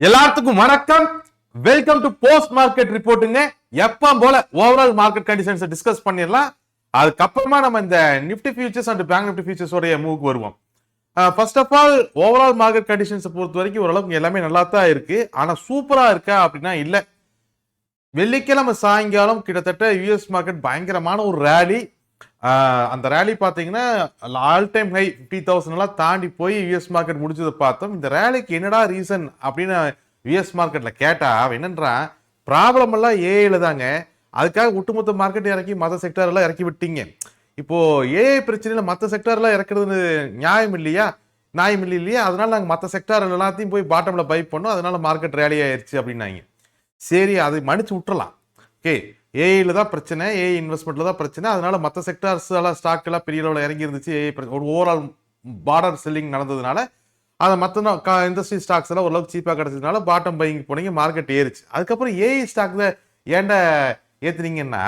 எல்லாத்துக்கும் வணக்கம். Welcome to post market ரிப்போர்ட்டுங்க. எப்ப போல ஓவரால் மார்க்கெட் கண்டிஷன்ஸ் டிஸ்கஸ் பண்ணிடலாம். அதுக்கப்புறமா நம்ம இந்த Nifty futures and bank Nifty futures உடைய மூவ்க்கு வருவோம். First of all overall market conditions பொறுத்த வரைக்கும் ஓரளவுக்கு எல்லாமே நல்லா தான் இருக்கு. ஆனா சூப்பரா இருக்கா அப்படின்னா இல்ல. வெள்ளிக்கிழமை சாயங்காலம் கிட்டத்தட்ட யூஎஸ் மார்க்கெட் பயங்கரமான ஒரு ரேலி. அந்த ரேலி பார்த்தீங்கன்னா ஆல் டைம் ஹை 50,000 எல்லாம் தாண்டி போய் யூஎஸ் மார்க்கெட் முடிஞ்சதை பார்த்தோம். இந்த ரேலிக்கு என்னடா ரீசன் அப்படின்னு யூஎஸ் மார்க்கெட்ல கேட்டா என்னன்றா ப்ராப்ளம் எல்லாம் ஏஐல தாங்க. அதுக்காக ஒட்டுமொத்த மார்க்கெட் இறக்கி மற்ற செக்டர் எல்லாம் இறக்கி விட்டீங்க. இப்போ ஏஐ பிரச்சனையில மற்ற செக்டர் எல்லாம் இறக்குறது நியாயம் இல்லையா? நியாயம் இல்லையா? அதனால நாங்கள் மற்ற செக்டர் எல்லாத்தையும் போய் பாட்டம்ல பை பண்ணோம். அதனால மார்க்கெட் ரேலி ஆயிருச்சு அப்படின்னாங்க. சரி, அதை மன்னிச்சு விட்டுறலாம். ஓகே, ஏஐல தான் பிரச்சனை, ஏஐ இன்வெஸ்ட்மெண்ட்ல தான் பிரச்சனை. அதனால மற்ற செக்டார்ஸ் எல்லாம் ஸ்டாக் எல்லாம் பெரிய அளவில் இறங்கி இருந்துச்சு. ஏஐ ஒரு ஓவரால் பார்டர் செல்லிங் நடந்ததுனால அதை மற்ற இண்டஸ்ட்ரி ஸ்டாக்ஸ் எல்லாம் ஓரளவுக்கு சீப்பாக கிடைச்சதுனால பாட்டம் பையிங் போனீங்க, மார்க்கெட் ஏறிச்சு. அதுக்கப்புறம் ஏஐ ஸ்டாக்ல ஏன்டா ஏத்துனீங்கன்னா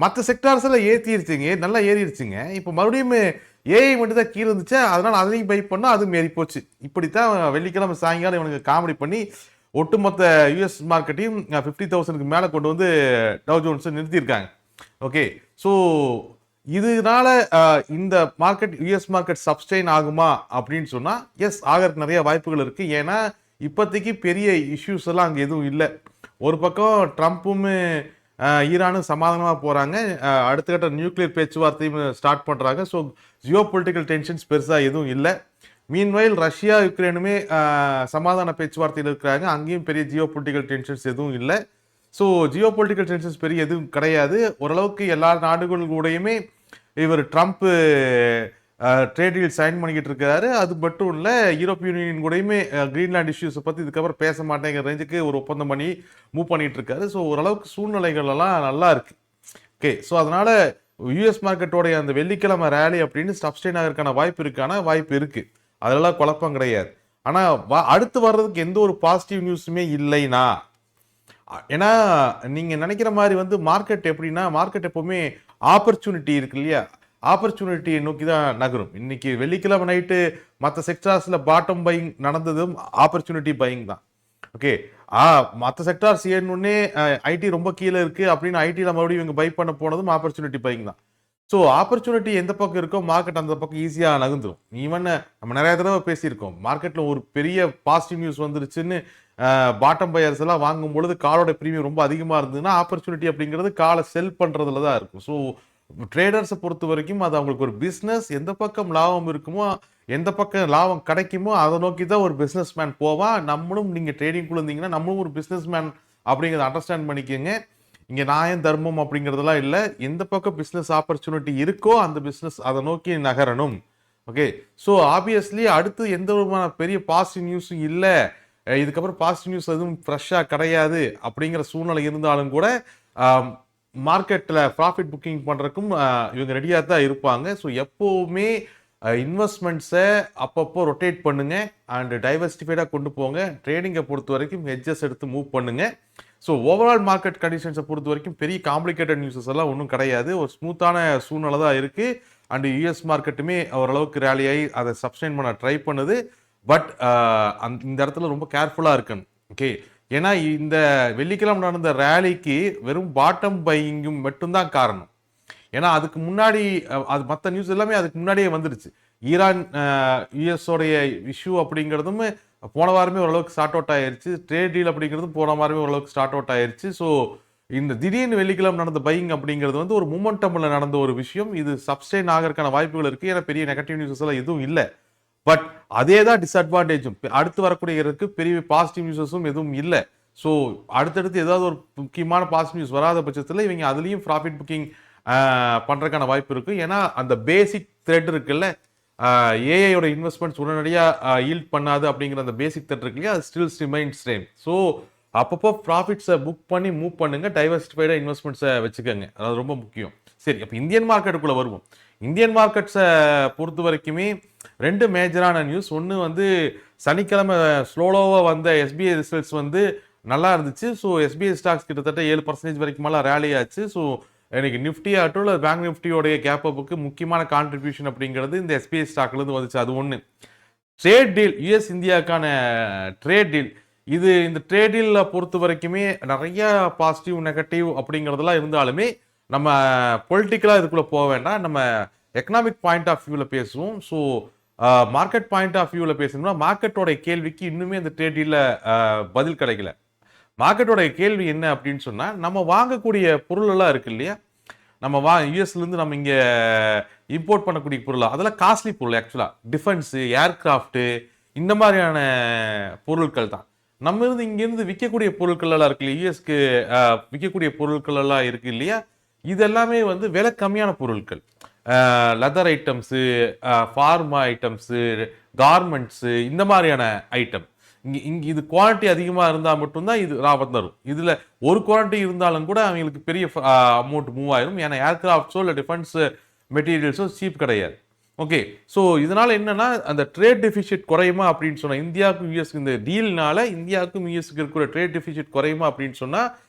மற்ற செக்டார்ஸ் எல்லாம் ஏற்றிருச்சுங்க, நல்லா ஏறிடுச்சுங்க. இப்போ மறுபடியும் ஏஐ மட்டும் தான் கீழே இருந்துச்சு, அதனால அதையும் பை பண்ணால் அதுவும் ஏறி போச்சு. இப்படித்தான் வெள்ளிக்கிழமை சாயங்காலம் இவனுக்கு காமெடி பண்ணி ஒட்டுமொத்த யூஎஸ் மார்க்கெட்டையும் 50,000க்கு மேலே கொண்டு வந்து டவ் ஜோன்ஸ் நிறுத்தியிருக்காங்க. ஓகே, ஸோ இதனால இந்த மார்க்கெட் யூஎஸ் மார்க்கெட் சப்ஸ்டெயின் ஆகுமா அப்படின்னு சொன்னால் எஸ், ஆகிறதுக்கு நிறைய வாய்ப்புகள் இருக்குது. ஏன்னா இப்போதைக்கு பெரிய இஷ்யூஸ் எல்லாம் அங்கே எதுவும் இல்லை. ஒரு பக்கம் ட்ரம்ப்பும் ஈரானும் சமாதானமாக போகிறாங்க. அடுத்த கட்ட நியூக்ளியர் பேச்சுவார்த்தையும் ஸ்டார்ட் பண்ணுறாங்க. ஸோ ஜியோ பொலிட்டிக்கல் டென்ஷன்ஸ் பெருசாக எதுவும் இல்லை. மீன்வைல் ரஷ்யா யுக்ரைனுமே சமாதான பேச்சுவார்த்தையில் இருக்கிறாங்க. அங்கேயும் பெரிய ஜியோ பொலிட்டிக்கல் டென்ஷன்ஸ் எதுவும் இல்லை. ஸோ ஜியோ பொலிட்டிக்கல் டென்ஷன்ஸ் பெரிய எதுவும் கிடையாது. ஓரளவுக்கு எல்லா நாடுகள் கூடயுமே இவர் ட்ரம்ப் ட்ரேட் டீல் சைன் பண்ணிக்கிட்டு இருக்காரு. அது மட்டும் இல்லை, யூரோப்பியன் யூனியன் கூடயுமே கிரீன்லாண்ட் இஷ்யூஸை பற்றி இதுக்கப்புறம் பேச மாட்டேங்கிற ரேஞ்சுக்கு ஒரு ஒப்பந்தம் பண்ணி மூவ் பண்ணிட்டு இருக்காரு. ஸோ ஓரளவுக்கு சூழ்நிலைகள் எல்லாம் நல்லா இருக்கு. ஓகே, ஸோ அதனால யூஎஸ் மார்க்கெட்டோடைய அந்த வெள்ளிக்கிழமை ரேலி அப்படின்னு சப்ஸ்டெயின் ஆகிறதுக்கான வாய்ப்பு இருக்கு. அதெல்லாம் குழப்பம் கிடையாது. ஆனா அடுத்து வர்றதுக்கு எந்த ஒரு பாசிட்டிவ் நியூஸுமே இல்லைனா, ஏன்னா நீங்க நினைக்கிற மாதிரி வந்து மார்க்கெட் எப்படின்னா, மார்க்கெட் எப்பவுமே ஆப்பர்ச்சுனிட்டி இருக்கு இல்லையா, ஆப்பர்ச்சுனிட்டியை நோக்கி தான் நகரும். இன்னைக்கு வெள்ளிக்கிழமை நைட்டு மற்ற செக்டார்ஸ்ல பாட்டம் பையிங் நடந்ததும் ஆப்பர்ச்சுனிட்டி பையிங் தான். ஓகே, மற்ற செக்டார்ஸ் ஏன்னொன்னே ஐடி ரொம்ப கீழே இருக்கு அப்படின்னு ஐடியில் மறுபடியும் இவங்க பை பண்ண போனதும் ஆப்பர்ச்சுனிட்டி பையிங் தான். ஸோ ஆப்பர்ச்சுனிட்டி எந்த பக்கம் இருக்கோ மார்க்கெட் அந்த பக்கம் ஈஸியாக நகர்ந்துடும். ஈவன் நம்ம நிறைய தடவை பேசியிருக்கோம், மார்க்கெட்டில் ஒரு பெரிய பாசிட்டிவ் நியூஸ் வந்துருச்சுன்னு பாட்டம் பையர்ஸ் எல்லாம் வாங்கும் பொழுது காலோட ப்ரீமியம் ரொம்ப அதிகமாக இருந்ததுன்னா ஆப்பர்ச்சுனிட்டி அப்படிங்கிறது காலை செல் பண்ணுறதுல தான் இருக்கும். ஸோ ட்ரேடர்ஸை பொறுத்த வரைக்கும் அது அவங்களுக்கு ஒரு பிஸ்னஸ், எந்த பக்கம் லாபம் இருக்குமோ எந்த பக்கம் லாபம் கிடைக்குமோ அதை நோக்கி தான் ஒரு பிஸ்னஸ் மேன் போவான். நம்மளும் நீங்கள் ட்ரேடிங்குள்ள இருந்தீங்கன்னா நம்மளும் ஒரு பிஸ்னஸ் மேன் அப்படிங்கிறத அண்டர்ஸ்டாண்ட் பண்ணிக்கோங்க. இங்கே நியாயம் தர்மம் அப்படிங்கிறதுலாம் இல்லை. எந்த பக்கம் பிஸ்னஸ் ஆப்பர்ச்சுனிட்டி இருக்கோ அந்த பிஸ்னஸ் அதை நோக்கி நகரணும். ஓகே, ஸோ ஆப்வியஸ்லி அடுத்து எந்த விதமான பெரிய பாசிட்டிவ் நியூஸும் இல்லை, இதுக்கப்புறம் பாசிட்டிவ் நியூஸ் எதுவும் ஃப்ரெஷ்ஷாக கிடையாது அப்படிங்கிற சூழ்நிலை இருந்தாலும் கூட மார்க்கெட்டில் ப்ராஃபிட் புக்கிங் பண்ணுறதுக்கும் இவங்க ரெடியாக தான் இருப்பாங்க. ஸோ எப்போவுமே இன்வெஸ்ட்மெண்ட்ஸை அப்பப்போ ரொட்டேட் பண்ணுங்க அண்ட் டைவர்சிஃபைடாக கொண்டு போங்க. ட்ரேடிங்கை பொறுத்த வரைக்கும் ஹெட்ஜஸ் எடுத்து மூவ் பண்ணுங்க. ஸோ ஓவரால் மார்க்கெட் கண்டிஷன்ஸை பொறுத்த வரைக்கும் பெரிய காம்ப்ளிகேட்டட் நியூஸஸ் எல்லாம் ஒன்றும் கிடையாது. ஒரு ஸ்மூத்தான சூழ்நிலை தான் இருக்குது. அண்ட் யூஎஸ் மார்க்கெட்டுமே ஓரளவுக்கு ரேலியாகி அதை சப்ஸ்டைன் பண்ண ட்ரை பண்ணுது. பட் இந்த இடத்துல ரொம்ப கேர்ஃபுல்லாக இருக்கணும். ஓகே, ஏன்னா இந்த வெள்ளிக்கிழமை நடந்த ரேலிக்கு வெறும் பாட்டம் பையிங்கும் மட்டும்தான் காரணம். ஏன்னா அதுக்கு முன்னாடி அது மற்ற நியூஸ் எல்லாமே அதுக்கு முன்னாடியே வந்துடுச்சு. ஈரான் யூஎஸோடைய இஷ்யூ அப்படிங்கிறதும் போன வாரமே ஓரளவுக்கு ஸ்டார்ட் அவுட் ஆயிருச்சு. ட்ரேட் டீல் அப்படிங்கிறதும் போன வாரமே ஓரளவுக்கு ஸ்டார்ட் அவுட் ஆயிருச்சு. ஸோ இந்த திடீர்னு வெள்ளிக்கிழமை நடந்த பையிங் அப்படிங்கிறது வந்து ஒரு மூமெண்டம்ல நடந்த ஒரு விஷயம். இது சப்ஸ்டெயின் ஆகிறதுக்கான வாய்ப்புகள் இருக்கு. ஏன்னா பெரிய நெகட்டிவ் நியூஸஸ் எல்லாம் எதுவும் இல்லை. பட் அதே தான் டிஸ்அட்வான்டேஜும். அடுத்து வரக்கூடிய பெரிய பாசிட்டிவ் நியூஸஸும் எதுவும் இல்லை. ஸோ அடுத்தடுத்து ஏதாவது ஒரு முக்கியமான பாசிட்டிவ் நியூஸ் வராத பட்சத்தில் இவங்க அதுலேயும் ப்ராஃபிட் புக்கிங் பண்ணுறதுக்கான வாய்ப்பு இருக்கு. ஏன்னா அந்த பேசிக் த்ரெட் இருக்குல்ல, ஏஐயோட இன்வெஸ்ட்மெண்ட்ஸ் உடனடியாக ஈல்ட் பண்ணாது அப்படிங்கிற அந்த பேசிக் த்ரெட் இருக்கு இல்லையா, அது ஸ்டில் ரிமைன்ஸ் சேம். ஸோ அப்பப்போ ப்ராஃபிட்ஸை புக் பண்ணி மூவ் பண்ணுங்க, டைவர்சிஃபைடாக இன்வெஸ்ட்மெண்ட்ஸை வச்சுக்கோங்க. அதாவது ரொம்ப முக்கியம். சரி, அப்போ இந்தியன் மார்க்கெட்டுக்குள்ளே வருவோம். இந்தியன் மார்க்கெட்ஸை பொறுத்த வரைக்குமே ரெண்டு மேஜரான நியூஸ். ஒன்று வந்து சனிக்கிழமை ஸ்லோலோவாக வந்த எஸ்பிஐ ரிசல்ட்ஸ் வந்து நல்லா இருந்துச்சு. ஸோ எஸ்பிஐ ஸ்டாக்ஸ் கிட்டத்தட்ட 7% வரைக்கும் மேலே ரேலி ஆச்சு. ஸோ எனக்கு நிஃப்டி ஆகட்டும் இல்லை பேங்க் நிஃப்டியோடைய கேப் அப்புக்கு முக்கியமான கான்ட்ரிபியூஷன் அப்படிங்கிறது இந்த எஸ்பிஐ ஸ்டாக்லேருந்து வந்துச்சு. அது ஒன்று. ட்ரேட் டீல், யூஎஸ் இந்தியாவுக்கான ட்ரேட் டீல் இது இந்த ட்ரேடில் பொறுத்த வரைக்குமே நிறைய பாசிட்டிவ் நெகட்டிவ் அப்படிங்கிறதெல்லாம் இருந்தாலுமே நம்ம பொலிட்டிக்கலாக இதுக்குள்ளே போக வேண்டாம். நம்ம எக்கனாமிக் பாயிண்ட் ஆஃப் வியூவில் பேசுவோம். ஸோ மார்க்கெட் பாயிண்ட் ஆஃப் வியூவில் பேசணும்னா மார்க்கெட்டோட கேள்விக்கு இன்னுமே அந்த ட்ரேடில் பதில் கிடைக்கல. மார்க்கெட்டோட கேள்வி என்ன அப்படின்னு சொன்னால், நம்ம வாங்கக்கூடிய பொருள் எல்லாம் இருக்கு இல்லையா, நம்ம யூஎஸ்லேருந்து நம்ம இங்கே இம்போர்ட் பண்ணக்கூடிய பொருள் அதெல்லாம் காஸ்ட்லி பொருள். ஆக்சுவலாக டிஃபென்ஸு, ஏர்கிராஃப்ட்டு இந்த மாதிரியான பொருட்கள் தான். நம்ம இருந்து இங்கேருந்து விற்கக்கூடிய பொருட்கள் எல்லாம் இருக்கு இல்லையா, யூஎஸ்க்கு விற்கக்கூடிய பொருட்கள் எல்லாம் இருக்கு இல்லையா, இது எல்லாமே வந்து விலை கம்மியான பொருட்கள். Leather items, pharma items, garments இந்த மாதிரியான ஐட்டம். இங்கே இது குவாலிட்டி அதிகமாக இருந்தால் மட்டும்தான் இது லாபம் தரும். இதில் ஒரு குவாலிட்டி இருந்தாலும் கூட அவங்களுக்கு பெரிய அமௌண்ட் மூவ் ஆயிரும். ஏன்னா ஏர்கிராஃப்ட்ஸோ இல்லை டிஃபென்ஸ் மெட்டீரியல்ஸோ சீப் கிடையாது. ஓகே, ஸோ இதனால என்னன்னா அந்த ட்ரேட் டெபிசிட் குறையுமா அப்படின்னு சொன்னா, இந்தியாவுக்கும் யூஎஸ்க்கு இந்த டீல்னால இந்தியாவுக்கும் யூஎஸ்க்கு இருக்கிற ட்ரேட் டெபிசிட் குறையுமா அப்படின்னு சொன்னா,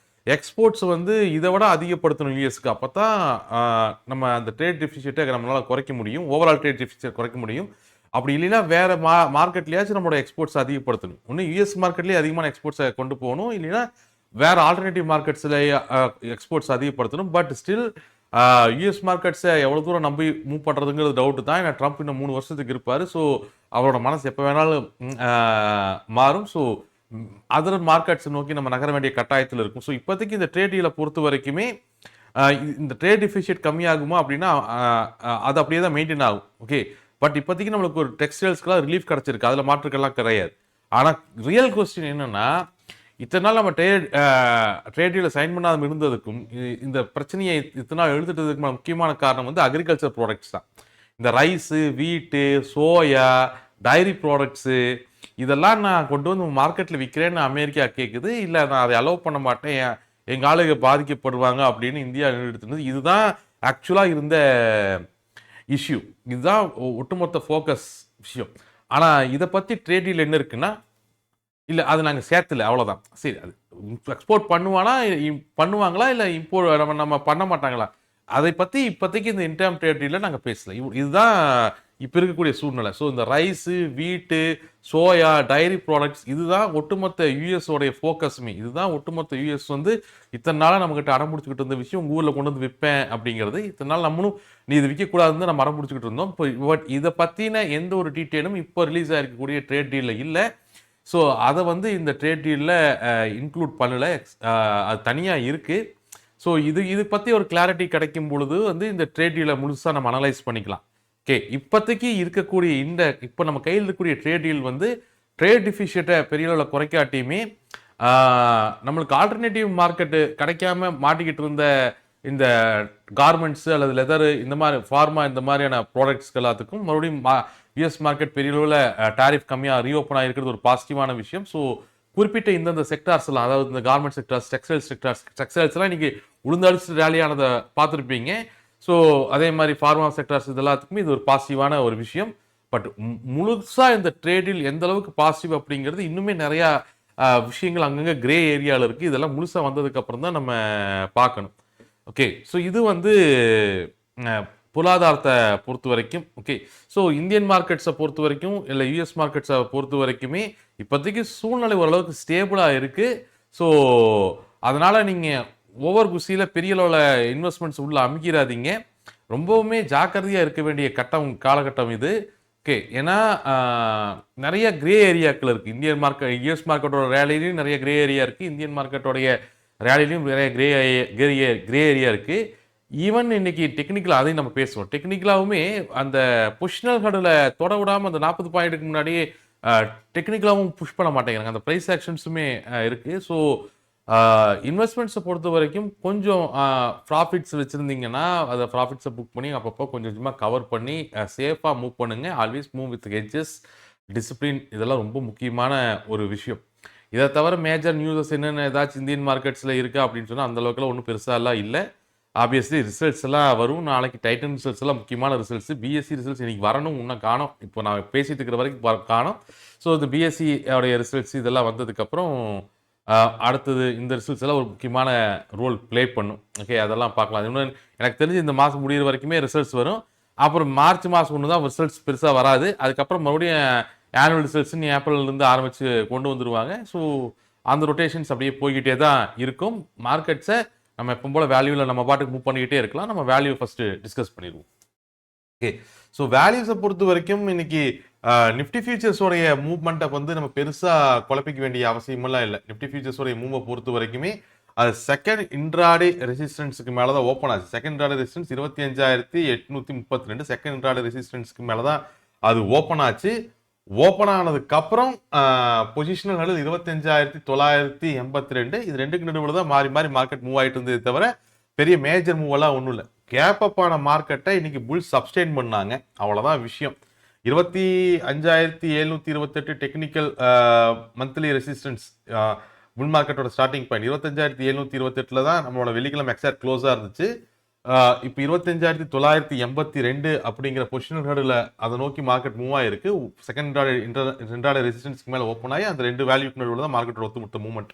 எக்ஸ்போர்ட்ஸ் வந்து இதை விட அதிகப்படுத்தணும் யூஎஸ்க்கு. அப்போ தான் நம்ம அந்த ட்ரேட் டெபிசிட்டை நம்மளால குறைக்க முடியும், ஓவரால் ட்ரேட் டெபிசிட் குறைக்க முடியும். அப்படி இல்லைன்னா வேற மார்க்கெட்லயாச்சும் நம்மளோட எக்ஸ்போர்ட்ஸ் அதிகப்படுத்தணும். ஒன்று யூஎஸ் மார்க்கெட்லேயே அதிகமான எக்ஸ்போர்ட்ஸை கொண்டு போகணும், இல்லைன்னா வேற ஆல்டர்னேட்டிவ் மார்க்கெட்ஸில் எக்ஸ்போர்ட்ஸ் அதிகப்படுத்தணும். பட் ஸ்டில் யூஎஸ் மார்க்கெட்ஸை எவ்வளோ தூரம் நம்பி மூவ் பண்ணுறதுங்கிறது டவுட்டு தான். ஏன்னா ட்ரம்ப் இன்னும் 3 வருஷத்துக்கு இருப்பார். ஸோ அவரோட மனசு எப்போ வேணாலும் மாறும். ஸோ அதர் மார்க்கெட்ஸை நோக்கி நம்ம நகர வேண்டிய கட்டாயத்தில் இருக்கும். ஸோ இப்போதைக்கு இந்த ட்ரேட் டீலை பொறுத்த வரைக்குமே இந்த ட்ரேட் டெபிசிட் கம்மியாகுமா அப்படின்னா அது அப்படியே தான் மெயின்டைன் ஆகும். ஓகே, பட் இப்போதைக்கு நம்மளுக்கு ஒரு டெக்ஸ்டைல்ஸ்க்குலாம் ரிலீஃப் கிடச்சிருக்கு, அதில் மாற்றுக்கெல்லாம் கிடையாது. ஆனால் ரியல் கொஸ்டின் என்னன்னா, இத்தனை நாள் நம்ம ட்ரேட் டீலை சைன் பண்ணாமல் இருந்ததுக்கும் இந்த பிரச்சனையை இத்தனை நாள் எழுதுட்டதுக்கு முக்கியமான காரணம் வந்து அக்ரிகல்ச்சர் ப்ராடக்ட்ஸ் தான். இந்த ரைஸு, வீட்டு, சோயா, டைரி ப்ராடக்ட்ஸு இதெல்லாம் நான் கொண்டு வந்து மார்க்கெட்டில் விற்கிறேன்னு அமெரிக்கா கேட்குது. இல்லை நான் அதை அலோவ் பண்ண மாட்டேன், எங்கள் ஆளுங்க பாதிக்கப்படுவாங்க அப்படின்னு இந்தியா எடுத்துருந்தது. இதுதான் ஆக்சுவலாக இருந்த இஷ்யூ. இதுதான் ஒட்டுமொத்த ஃபோக்கஸ் விஷயம். ஆனால் இதை பற்றி ட்ரேட் டீல் என்ன இருக்குன்னா, இல்லை அது நாங்கள் சேர்த்துல அவ்வளோதான். சரி, அது எக்ஸ்போர்ட் பண்ணுவாங்களா இல்லை இம்போர்ட் நம்ம பண்ண மாட்டாங்களா, அதை பற்றி இப்போதைக்கு இந்த இன்டர்ம் ட்ரேட் டீலில் நாங்கள் பேசல. இதுதான் இப்போ இருக்கக்கூடிய சூழ்நிலை. ஸோ இந்த ரைஸு, வீட்டு, சோயா, டைரி ப்ராடக்ட்ஸ் இதுதான் ஒட்டுமொத்த யூஎஸோடைய ஃபோக்கஸுமே. இதுதான் ஒட்டுமொத்த யூஎஸ் வந்து இத்தனை நாளாக நம்மகிட்ட அடம்பிடிச்சிக்கிட்டு இருந்த விஷயம். உங்கள் ஊரில் கொண்டு வந்து விற்பேன் அப்படிங்கிறது. இத்தனை நாள் நம்மளும் நீ இது விற்கக்கூடாதுன்னு நம்ம அடம்பிடிச்சிக்கிட்டு இருந்தோம். இப்போ பட் இதை பற்றின எந்த ஒரு டீட்டெயிலும் இப்போ ரிலீஸ் ஆகிருக்கக்கூடிய ட்ரேட் டீலில் இல்லை. ஸோ அதை வந்து இந்த ட்ரேட் டீலில் இன்க்ளூட் பண்ணலை, அது தனியாக இருக்குது. ஸோ இது பற்றி ஒரு கிளாரிட்டி கிடைக்கும் பொழுது வந்து இந்த ட்ரேட் டீலை முழுசாக நம்ம அனலைஸ் பண்ணிக்கலாம். ஓகே, இப்போதைக்கு இருக்கக்கூடிய இப்போ நம்ம கையில் இருக்கக்கூடிய ட்ரேட் டீல் வந்து ட்ரேட் டிஃபிஷியட்டை பெரிய அளவில் குறைக்காட்டியுமே நம்மளுக்கு ஆல்டர்னேட்டிவ் மார்க்கெட்டு கிடைக்காம மாட்டிக்கிட்டு இருந்த இந்த கார்மெண்ட்ஸு அல்லது லெதரு, இந்த மாதிரி ஃபார்மா, இந்த மாதிரியான ப்ராடக்ட்ஸ்க்கு எல்லாத்துக்கும் மறுபடியும் யூஎஸ் மார்க்கெட் பெரிய அளவில் டாரிஃப் கம்மியாக ரீஓப்பன் ஆகிருக்கிறது ஒரு பாசிட்டிவான விஷயம். ஸோ குறிப்பிட்ட இந்தந்த செக்டார்ஸ் எல்லாம், அதாவது இந்த கார்மெண்ட் செக்டார்ஸ், டெக்ஸ்டைல்ஸ்லாம் இன்னைக்கு உளுந்தடிச்சு ரேலியானதை பார்த்துருப்பீங்க. ஸோ அதே மாதிரி ஃபார்மா செக்டார்ஸ் இது எல்லாத்துக்குமே இது ஒரு பாசிட்டிவான ஒரு விஷயம். பட் முழுசாக இந்த ட்ரேடில் எந்த அளவுக்கு பாசிட்டிவ் அப்படிங்கிறது இன்னுமே நிறையா விஷயங்கள் அங்கங்கே கிரே ஏரியாவில் இருக்குது. இதெல்லாம் முழுசாக வந்ததுக்கப்புறம் தான் நம்ம பார்க்கணும். ஓகே, ஸோ இது வந்து பொருளாதாரத்தை பொறுத்த வரைக்கும். ஓகே, ஸோ இந்தியன் மார்க்கெட்ஸை பொறுத்த வரைக்கும் இல்லை யூஎஸ் மார்க்கெட்ஸை பொறுத்த வரைக்குமே இப்போதைக்கு சூழ்நிலை ஓரளவுக்கு ஸ்டேபிளாக இருக்குது. ஸோ அதனால் நீங்கள் ஓவர் குசியில் பெரிய அளவில் இன்வெஸ்ட்மெண்ட்ஸ் உள்ள அமுக்கிறாதீங்க. ரொம்பவுமே ஜாக்கிரதையாக இருக்க வேண்டிய காலகட்டம் இது. ஓகே, ஏன்னா நிறைய கிரே ஏரியாக்கள் இருக்குது. இந்தியன் மார்க்கெட், யூஎஸ் மார்க்கெட்டோட ரேலிலையும் நிறைய கிரே ஏரியா இருக்குது, இந்தியன் மார்க்கெட்டோடைய ரேலிலையும் நிறைய கிரே ஏரியா இருக்குது. ஈவன் இன்னைக்கு டெக்னிக்கலாக அதையும் நம்ம பேசுவோம். டெக்னிக்கலாகவுமே அந்த பொசிஷனல் ஹேடில் தொட விடாமல் அந்த 40 பாயிண்ட்டுக்கு முன்னாடியே டெக்னிக்கலாகவும் புஷ் பண்ண மாட்டேங்கிறாங்க. அந்த ப்ரைஸ் ஆக்ஷன்ஸுமே இருக்குது. ஸோ இன்வெஸ்ட்மெண்ட்ஸை பொறுத்த வரைக்கும் கொஞ்சம் ப்ராஃபிட்ஸ் வச்சுருந்தீங்கன்னா அதை ப்ராஃபிட்ஸை புக் பண்ணி அப்பப்போ கொஞ்சம் கொஞ்சமாக கவர் பண்ணி சேஃபாக மூவ் பண்ணுங்கள். Always move with hedges, discipline, இதெல்லாம் ரொம்ப முக்கியமான ஒரு விஷயம். இதை தவிர மேஜர் நியூஸஸ் என்னென்ன ஏதாச்சும் இந்தியன் மார்க்கெட்ஸில் இருக்கா அப்படின்னு சொன்னால் அந்த அளவுக்குலாம் ஒன்றும் பெருசாலாம் இல்லை. ஆப்வியஸ்லி ரிசல்ட்ஸ் எல்லாம் வரும் நாளைக்கு. டைட்டன் ரிசல்ட்ஸ் எல்லாம் முக்கியமான ரிசல்ட்ஸ். பிஎஸ்சி ரிசல்ட்ஸ் இன்னைக்கு வரணும், இன்னும் காணும். இப்போ நான் பேசிட்டு இருக்கிற வரைக்கும் காணும். ஸோ இந்த பிஎஸ்சி உடைய ரிசல்ட்ஸ் இதெல்லாம் வந்ததுக்கப்புறம் அடுத்தது இந்த ரிசல்ட்ஸ் எல்லாம் ஒரு முக்கியமான ரோல் ப்ளே பண்ணும். ஓகே, அதெல்லாம் பார்க்கலாம். இன்னும் எனக்கு தெரிஞ்சு இந்த மாதம் முடிகிற வரைக்குமே ரிசல்ட்ஸ் வரும். அப்புறம் மார்ச் மாதம் ஒன்று தான் ரிசல்ட்ஸ் பெருசாக வராது. அதுக்கப்புறம் மறுபடியும் ஆனுவல் ரிசல்ட்ஸ் ஏப்ரல்லேருந்து ஆரம்பித்து கொண்டு வந்துடுவாங்க. ஸோ அந்த ரொட்டேஷன்ஸ் அப்படியே போய்கிட்டே தான் இருக்கும். மார்க்கெட்ஸை நம்ம எப்போ போல் வேல்யூவில் நம்ம பாட்டுக்கு மூவ் பண்ணிக்கிட்டே இருக்கலாம். நம்ம வேல்யூ ஃபஸ்ட்டு டிஸ்கஸ் பண்ணிடுவோம். ஓகே, ஸோ வேல்யூஸை பொறுத்த வரைக்கும் இன்னைக்கு நிஃப்டி ஃபியூச்சர்ஸோடைய மூவ்மெண்ட்டை வந்து நம்ம பெருசாக குழப்பிக்க வேண்டிய அவசியமெல்லாம் இல்லை. நிஃப்டி ஃபியூச்சர்ஸோடைய மூவை பொறுத்த வரைக்குமே அது செகண்ட் இன்ட்ராடே ரெசிஸ்டன்ஸுக்கு மேலே தான் ஓப்பன் ஆச்சு. Second intraday resistance 25,832. Second intraday ரெசிஸ்டன்ஸுக்கு மேலே தான் அது ஓப்பன் ஆச்சு. ஓப்பன் ஆனதுக்கப்புறம் பொசிஷனல் ஹெடல் 25,982. இது ரெண்டுக்கு நடுவில் தான் மாறி மாறி மார்க்கெட் மூவ் ஆகிட்டு இருந்தது தவிர பெரிய மேஜர் மூவ் எல்லாம் ஒன்றும் இல்லை. கேப் அப் ஆன மார்க்கெட்டை இன்னைக்கு புல் சப்ஸ்டெயின் பண்ணாங்க, அவ்வளோதான் விஷயம். 25,728 டெக்னிக்கல் மந்த்லி ரெசிஸ்டன்ஸ் புல் மார்க்கெட்டோட ஸ்டார்டிங் பாயிண்ட் 25,728 தான் நம்மளோட வெள்ளிக்கிழமை எக்ஸாக்ட் க்ளோஸாக இருந்துச்சு. இப்போ 25,982 அப்படிங்கிற பொசிஷனல் ஹெடில் அதை நோக்கி மார்க்கெட் மூவ் ஆகிருக்கு. செகண்ட் இன்ட்ராடே ரெசிஸ்டன்ஸ்க்கு மேலே ஓப்பன் ஆகி அந்த ரெண்டு வேல்யூக்கு நடுவில் தான் மார்க்கெட்டோட ஒத்துமுட்ட மூவ்மெண்ட்.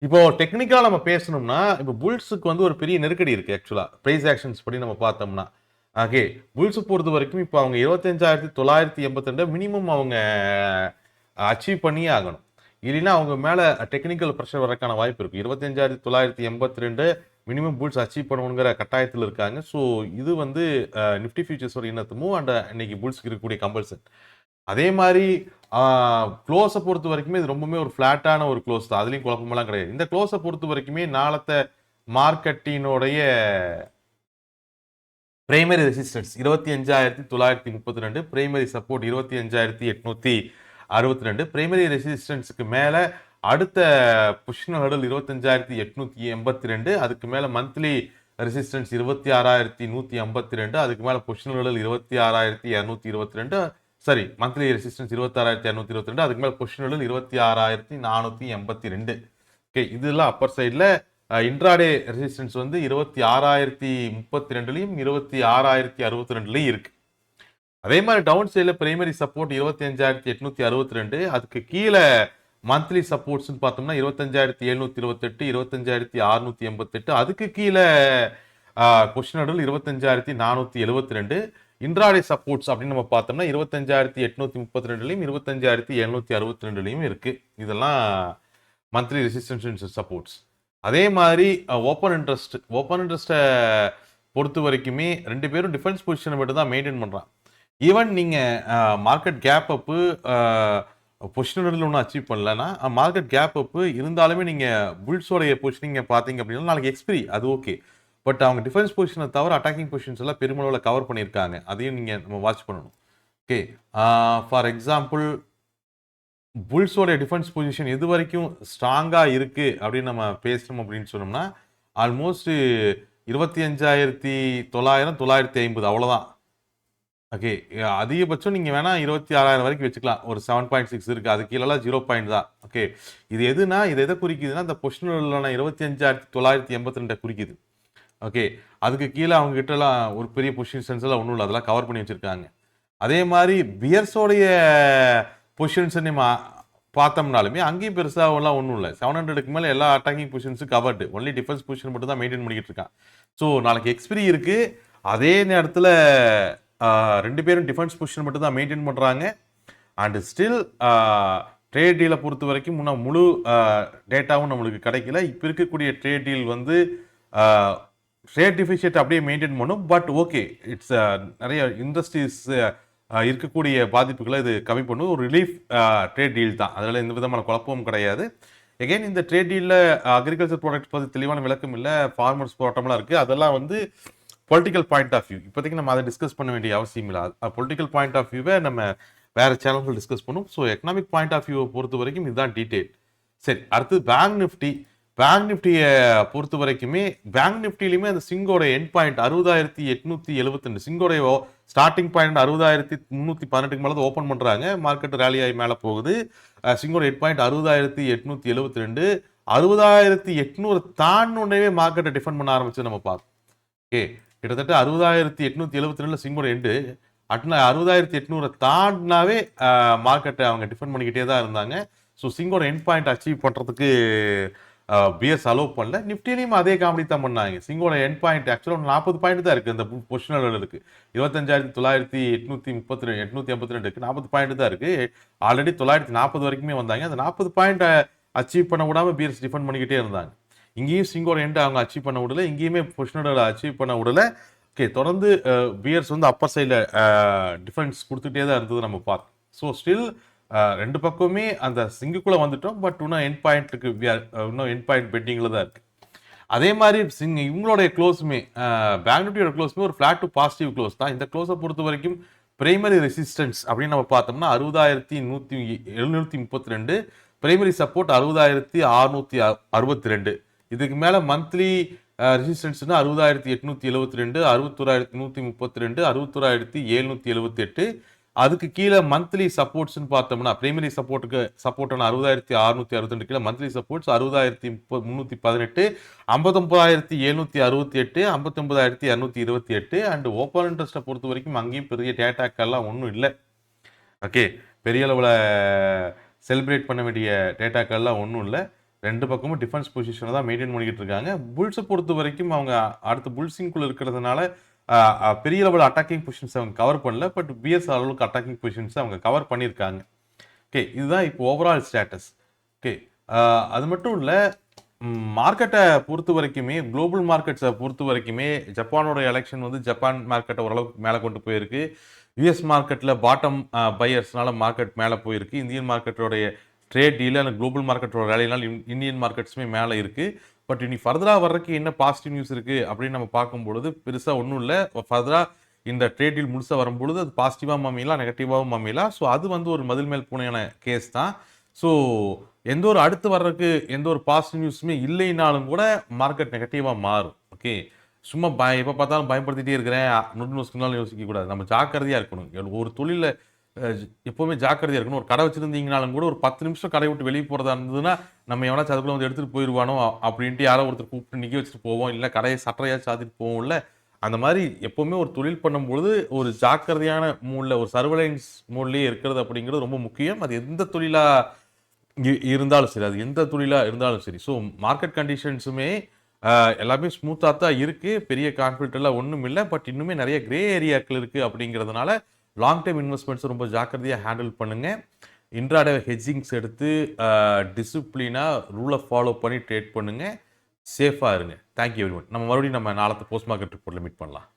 இப்போ டெக்னிக்கலாக நம்ம பேசணும்னா இப்போ புல்ஸுக்கு வந்து ஒரு பெரிய நெருக்கடி இருக்குது. ஆக்சுவலாக ப்ரைஸ் ஆக்ஷன்ஸ் படி நம்ம பார்த்தோம்னா ஓகே, புல்ஸை பொறுத்த வரைக்கும் இப்போ அவங்க 25,982 மினிமம் அவங்க அச்சீவ் பண்ணியே ஆகணும். இல்லைன்னா அவங்க மேலே டெக்னிக்கல் ப்ரெஷர் வரக்கான வாய்ப்பு இருக்குது. 25,982 மினிமம் புல்ஸ் அச்சீவ் பண்ணணுங்கிற கட்டாயத்தில் இருக்காங்க. ஸோ இது வந்து நிஃப்டி ஃபியூச்சர்ஸோட இன்னத்துமும் அண்ட் இன்னைக்கு புல்ஸ்க்கு இருக்கக்கூடிய கம்பல்சன். அதே மாதிரி க்ளோஸை பொறுத்த வரைக்குமே இது ரொம்பவுமே ஒரு ஃப்ளாட்டான ஒரு க்ளோஸ் தான், அதுலேயும் குழப்பமெல்லாம் கிடையாது. இந்த க்ளோஸை பொறுத்த வரைக்குமே நாளത്തെ மார்க்கெட்டினுடைய primary resistance 25,932, primary support 25,862, primary ரெசிஸ்டன்ஸுக்கு மேலே அடுத்த பொசிஷனல் ஹெடல் 25,882, அதுக்கு மேலே மந்த்லி ரெசிஸ்டன்ஸ் 26,152, அதுக்கு மேலே பொசிஷனல் ஹெடல் 26,222, சரி மந்த்லி ரெசிஸ்டன்ஸ் 26,222, அதுக்கு மேலே பொசிஷனல் ஹெடல் 26,482. ஓகே, இதெல்லாம் அப்பர் சைடில். இன்ட்ராடே ரெசிஸ்டன்ஸ் வந்து 26,032லையும் 26,062லையும் இருக்கு. அதே மாதிரி டவுன் சைடில் பிரைமரி சப்போர்ட் 25,862, அதுக்கு கீழே மந்த்லி சப்போர்ட்ஸ்ன்னு பார்த்தோம்னா 25,728, 25,688, அதுக்கு கீழே பொசிஷன் ஹெடல் 25,472. இன்ட்ராடே சப்போர்ட்ஸ் அப்படின்னு நம்ம பார்த்தோம்னா 25,832லையும் 25,762லையும் இருக்கு. இதெல்லாம் மந்த்லி ரெசிஸ்டன்ஸ் சப்போர்ட்ஸ். அதே மாதிரி ஓப்பன் இன்ட்ரெஸ்ட்டை பொறுத்த வரைக்குமே ரெண்டு பேரும் டிஃபென்ஸ் பொசிஷனை மட்டும் தான் மெயின்டைன் பண்ணுறான். ஈவன் நீங்கள் மார்க்கெட் கேப் அப்பு பொசிஷனில் ஒன்றும் அச்சீவ் பண்ணலன்னா மார்க்கெட் கேப் அப்பு இருந்தாலுமே நீங்கள் புல்ஸோடைய பொசிஷனிங்க பார்த்தீங்க அப்படின்னா நாளைக்கு எக்ஸ்பிரி அது ஓகே. பட் அவங்க டிஃபென்ஸ் பொசிஷனை தவிர அட்டாக்கிங் பொசிஷன்ஸ் எல்லாம் பெருமளவில் கவர் பண்ணியிருக்காங்க. அதையும் நீங்கள் நம்ம வாட்ச் பண்ணணும். ஓகே, ஃபார் எக்ஸாம்பிள் புல்ஸோடைய டிஃபென்ஸ் பொசிஷன் எது வரைக்கும் ஸ்ட்ராங்காக இருக்குது அப்படின்னு நம்ம பேசணும் அப்படின்னு சொன்னோம்னா ஆல்மோஸ்ட் 25,900, 950 அவ்வளோதான். ஓகே, அதிகபட்சம் நீங்கள் வேணால் 26,000 வரைக்கும் வச்சுக்கலாம். ஒரு 7.6 இருக்குது, அது கீழெல்லாம் 0 தான். ஓகே, இது எதுனா இது எதை குறிக்குதுன்னா இந்த பொசிஷனில் 25,982 குறிக்குது. ஓகே, அதுக்கு கீழே அவங்க கிட்டலாம் ஒரு பெரிய பொசிஷன்ஸ் எல்லாம் ஒன்றும் இல்லை, அதெல்லாம் கவர் பண்ணி வச்சுருக்காங்க. அதே மாதிரி பியர்ஸோடைய பொசிஷன்ஸ் நம்ம பார்த்தோம்னாலுமே அங்கேயும் பெருசாகலாம் ஒன்றும் இல்லை. 700க்கு மேலே எல்லா அட்டாக்கிங் பொசிஷன்ஸும் கவர்டு, ஒன்லி டிஃபென்ஸ் பொசிஷன் மட்டும் தான் மெயின்டைன் பண்ணிக்கிட்டு இருக்கான். ஸோ நாளைக்கு எக்ஸ்பிரி இருக்குது, அதே நேரத்தில் ரெண்டு பேரும் டிஃபென்ஸ் பொசிஷன் மட்டும் தான் மெயின்டைன் பண்ணுறாங்க. அண்ட் ஸ்டில் ட்ரேட் டீலை பொறுத்த வரைக்கும் முன்ன முழு டேட்டாவும் நம்மளுக்கு கிடைக்கல. இப்போ இருக்கக்கூடிய ட்ரேட் டீல் வந்து ட்ரேட் டிஃபிஷியேட் அப்படியே மெயின்டைன் பண்ணும். பட் ஓகே, இட்ஸ் நிறைய இண்டஸ்ட்ரீஸ் இருக்கக்கூடிய பாதிப்புகளை இது கம்மி பண்ணும். ஒரு ரிலீஃப் ட்ரேட் டீல் தான், அதில் எந்த விதமான குழப்பமும் கிடையாது. எகைன் இந்த ட்ரேட் டீலில் அக்ரிகல்ச்சர் ப்ராடக்ட்ஸ் பற்றி தெளிவான விளக்கம் இல்லை, ஃபார்மர்ஸ் போராட்டம்லாம் இருக்குது. அதெல்லாம் வந்து பொலிட்டிக்கல் பாயிண்ட் ஆஃப் வியூ, இப்போதைக்கு நம்ம அதை டிஸ்கஸ் பண்ண வேண்டிய அவசியம் இல்லை. பொலிட்டிக்கல் பாயிண்ட் ஆஃப் வியூவை நம்ம வேறு சேனல்கள் டிஸ்கஸ் பண்ணும். ஸோ எக்கனாமிக் பாயிண்ட் ஆஃப் வியூவை பொறுத்த வரைக்கும் இதுதான் டீட்டெயில். சரி, அடுத்து பேங்க் நிஃப்டியை பொறுத்த வரைக்குமே பேங்க் நிஃப்டிலையுமே அந்த சிங்கோட எண்ட் பாயிண்ட் 60,872, சிங்கோடைய ஸ்டார்டிங் பாயிண்ட் 60,318க்கு மேலே தான் ஓப்பன் பண்ணுறாங்க. மார்க்கெட் ரேலி ஆகி மேலே போகுது. சிங்கோட எண்ட் பாயிண்ட் 60,872, 60,800 தாண்டினே மார்க்கெட்டை டிஃபெண்ட் பண்ண ஆரம்பிச்சு நம்ம பார்த்தோம். ஓகே, கிட்டத்தட்ட 60,872 சிங்கோட எண்டு 60,800 தாண்டினாவே மார்க்கெட்டை அவங்க டிஃபெண்ட் பண்ணிக்கிட்டே தான் இருந்தாங்க. ஸோ சிங்கோட எண்ட் பாயிண்ட் அச்சீவ் பண்ணுறதுக்கு பிஎஸ் அலோவ் பண்ணல. நிஃப்டிலையும் அதே காமெடி தான் பண்ணாங்க. சிங்கோட எண்ட் பாயிண்ட் ஆக்சுவலாக 40 பாயிண்ட் தான் இருக்குது. இந்த பொசிஷனல் இருக்கு 25,932 40 பாயிண்ட் தான் இருக்கு. ஆல்ரெடி 940 வரைக்குமே வந்தாங்க. அந்த 40 பாயிண்ட் அச்சீவ் பண்ண விடாம பிஎஸ் டிஃபெண்ட் பண்ணிக்கிட்டே இருந்தாங்க. இங்கேயும் சிங்கோட எண்ட் அவங்க அச்சீவ் பண்ண விடல, இங்கேயுமே பொசிஷனல் அச்சீவ் பண்ண விடல. ஓகே, தொடர்ந்து பியர்ஸ் வந்து அப்பர் சைடில் டிஃபென்ஸ் கொடுத்துட்டே தான் இருந்தது நம்ம பார்த்தோம். ஸோ ஸ்டில் ரெண்டு பக்கமே அந்த சிங்குக்குள்ளே வந்துட்டோம். பட் இன்னும் எண்ட் பாயிண்ட்டுக்கு இன்னும் எண்ட் பாயிண்ட் பெட்டிங்கில் தான் இருக்குது. அதே மாதிரி இவங்களுடைய க்ளோஸுமே பேங்க் நிஃப்டியோட க்ளோஸுமே ஒரு ஃப்ளாட் டு பாசிட்டிவ் க்ளோஸ் தான். இந்த க்ளோஸை பொறுத்த வரைக்கும் பிரைமரி ரெசிஸ்டன்ஸ் அப்படின்னு நம்ம பார்த்தோம்னா 60,732, பிரைமரி சப்போர்ட் 60,662. இதுக்கு மேலே மந்த்லி ரெசிஸ்டன்ஸ்னா 60,872, 61,132, 61,778. அதுக்கு கீழே மந்த்லி சப்போர்ட்ஸ்ன்னு பார்த்தோம்னா பிரைமரி சப்போர்ட்டான 60,662 கீழே மந்த்லி சப்போர்ட்ஸ் 60,318, 59,768, 59,228. அண்ட் ஓப்பன் இன்ட்ரெஸ்ட்டை பொறுத்த வரைக்கும் அங்கேயும் பெரிய டேட்டாக்கெல்லாம் ஒன்றும் இல்லை. ஓகே, பெரிய அளவில் செலிப்ரேட் பண்ண வேண்டிய டேட்டாக்கெல்லாம் ஒன்றும் இல்லை. ரெண்டு பக்கமும் டிஃபென்ஸ் பொசிஷனை தான் மெயின்டைன் பண்ணிக்கிட்டு இருக்காங்க. புல்ஸை பொறுத்த வரைக்கும் அவங்க அடுத்த புல்ஸிங்குள்ள இருக்கிறதுனால பெரிய லெவல் அட்டாக்கிங் பொசிஷன்ஸ் அவங்க கவர் பண்ணல. பட் பிஎஸ் அளவுக்கு அட்டாக்கிங் பொசிஷன்ஸ் அவங்க கவர் பண்ணியிருக்காங்க. ஓகே, இதுதான் இப்போ ஓவரால் ஸ்டேட்டஸ். ஓகே, அது மட்டும் இல்லை, மார்க்கெட்டை பொறுத்த வரைக்குமே குளோபல் மார்க்கெட்ஸை பொறுத்த வரைக்குமே ஜப்பானோட எலெக்ஷன் வந்து ஜப்பான் மார்க்கெட்டை ஓரளவுக்கு மேலே கொண்டு போயிருக்கு. யூஎஸ் மார்க்கெட்டில் பாட்டம் பையர்ஸ்னால மார்க்கெட் மேலே போயிருக்கு. இந்தியன் மார்க்கெட்டோடைய ட்ரேட் டீல் அந்த குளோபல் மார்க்கெட்டோட வேலையினால் இந்தியன் மார்க்கெட்ஸுமே மேலே இருக்குது. பட் இனி ஃபர்தராக வர்றதுக்கு என்ன பாசிட்டிவ் நியூஸ் இருக்குது அப்படின்னு நம்ம பார்க்கும்பொழுது பெருசாக ஒன்றும் இல்லை. ஃபர்தராக இந்த ட்ரேட் டீல் முழுசாக வரும்பொழுது அது பாசிட்டிவாகவும் அமையலாம், நெகட்டிவாகவும் அமையலாம். ஸோ அது வந்து ஒரு மதில் மேல் பூனையான கேஸ் தான். ஸோ எந்த ஒரு அடுத்து வர்றதுக்கு எந்த ஒரு பாசிட்டிவ் நியூஸுமே இல்லைனாலும் கூட மார்க்கெட் நெகட்டிவாக மாறும். ஓகே, சும்மா எப்போ பார்த்தாலும் பயன்படுத்திட்டே இருக்கிறேன் நியூஸ்க்குனாலும் யோசிக்கக்கூடாது. நம்ம ஜாக்கிரதையாக இருக்கணும். ஒரு தொழிலில் எப்போவுமே ஜாக்கிரதையாக இருக்கணும். ஒரு கடை வச்சுருந்தீங்கனாலும் கூட ஒரு 10 நிமிஷம் கடை விட்டு வெளியே போகிறதா இருந்ததுன்னா நம்ம எவனாச்சும் அதுக்குள்ளே வந்து எடுத்துகிட்டு போயிடுவானோ அப்படின்ட்டு யாரோ ஒருத்தர் கூப்பிட்டு நிற்க வச்சுட்டு போவோம், இல்லை கடையை சட்டரையாக சாத்திட்டு போவோம். இல்லை, அந்த மாதிரி எப்போவுமே ஒரு தொழில் பண்ணும்பொழுது ஒரு ஜாக்கிரதையான மூடில் ஒரு சர்வலைன்ஸ் மூட்லேயே இருக்கிறது அப்படிங்கிறது ரொம்ப முக்கியம். அது எந்த தொழிலாக இருந்தாலும் சரி, அது எந்த தொழிலாக இருந்தாலும் சரி. ஸோ மார்க்கெட் கண்டிஷன்ஸுமே எல்லாமே ஸ்மூத்தாக தான் இருக்குது. பெரிய கான்ஃபிடென்ட் எல்லாம் ஒன்றும் இல்லை. பட் இன்னுமே நிறைய கிரே ஏரியாக்கள் இருக்குது. அப்படிங்கிறதுனால லாங் டைம் இன்வெஸ்ட்மெண்ட்ஸ் ரொம்ப ஜாக்கிரதையாக ஹேண்டில் பண்ணுங்கள். இன்ட்ராடே ஹெட்ஜிங்ஸ் எடுத்து டிசிப்ளினாக ரூலை ஃபாலோ பண்ணி ட்ரேட் பண்ணுங்கள். சேஃபாக இருங்க. Thank you very much. நம்ம மறுபடியும் நாளത്തെ போஸ்ட் மார்க்கெட் ரிப்போர்ட்டில் மீட் பண்ணலாம்.